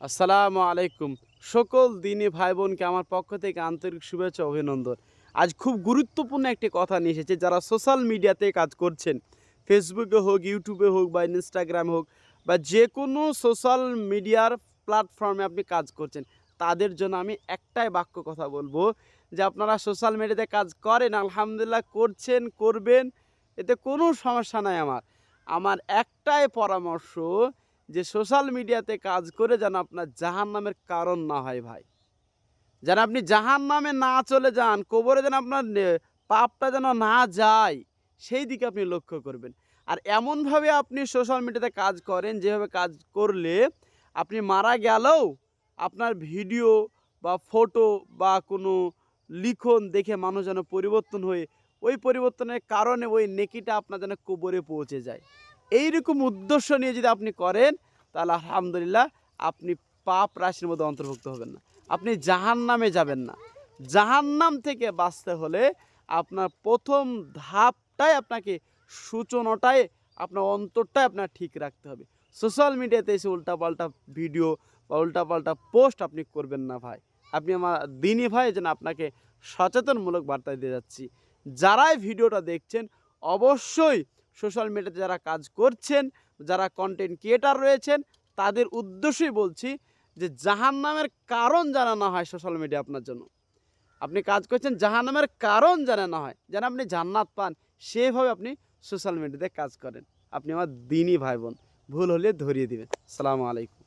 আসসালামু আলাইকুম। সকল দিনী ভাই বোনকে আমার পক্ষ থেকে আন্তরিক শুভেচ্ছা অভিনন্দন। আজ খুব গুরুত্বপূর্ণ একটি কথা নিয়ে এসেছি। যারা সোশ্যাল মিডিয়াতে কাজ করছেন, ফেসবুকে হোক, ইউটিউবে হোক বা ইনস্টাগ্রামে হোক বা যে কোনো সোশ্যাল মিডিয়ার প্ল্যাটফর্মে আপনি কাজ করছেন, তাদের জন্য আমি একটাই বাক্য কথা বলবো যে আপনারা সোশ্যাল মিডিয়াতে কাজ করেন, আলহামদুলিল্লাহ করছেন, করবেন, এতে কোনো সমস্যা নাই আমার। আমার একটাই পরামর্শ যে সোশ্যাল মিডিয়াতে কাজ করে যেন আপনার জাহান্নামের কারণ না হয় ভাই। যেন আপনি জাহান্নামে না চলে যান, কবরে যেন আপনার পাপটা যেন না যায়, সেই দিকে আপনি লক্ষ্য করবেন। আর এমনভাবে আপনি সোশ্যাল মিডিয়াতে কাজ করেন, যেভাবে কাজ করলে আপনি মারা গেলেও আপনার ভিডিও বা ফটো বা কোনো লিখন দেখে মানুষ যেন পরিবর্তন হয়ে ওই পরিবর্তনের কারণে ওই নেকিটা আপনার যেন কবরে পৌঁছে যায়। এইরকম উদ্দেশ্য নিয়ে যদি আপনি করেন, তাহলে আলহামদুলিল্লাহ আপনি পাপ রাশির মধ্যে অন্তর্ভুক্ত হবেন না। আপনি জাহান্নামে যাবেন না। জাহান্নাম থেকে বাঁচতে হলে আপনার প্রথম ধাপটাই আপনাকে, সূচনাটাই আপনার অন্তরটাই আপনার ঠিক রাখতে হবে। সোশ্যাল মিডিয়াতে এসে উল্টাপাল্টা ভিডিও বা উল্টাপাল্টা পোস্ট আপনি করবেন না ভাই। আপনি আমার দিনী ভাই, যেন আপনাকে সচেতনমূলক বার্তা দিয়ে যাচ্ছি। যারাই ভিডিওটা দেখছেন, অবশ্যই সোশ্যাল মিডিয়াতে যারা কাজ করছেন, যারা কন্টেন্ট ক্রিয়েটার রয়েছেন, তাদের উদ্দেশ্যেই বলছি যে জাহান্নামের কারণ জানা না হয় সোশ্যাল মিডিয়া আপনার জন্য। আপনি কাজ করছেন জাহান্নামের কারণ জানা না হয়, যেন আপনি জান্নাত পান, সেভাবে আপনি সোশ্যাল মিডিয়াতে কাজ করেন। আপনি আমার দিনী ভাই বোন, ভুল হলে ধরিয়ে দিবেন। আসসালামু আলাইকুম।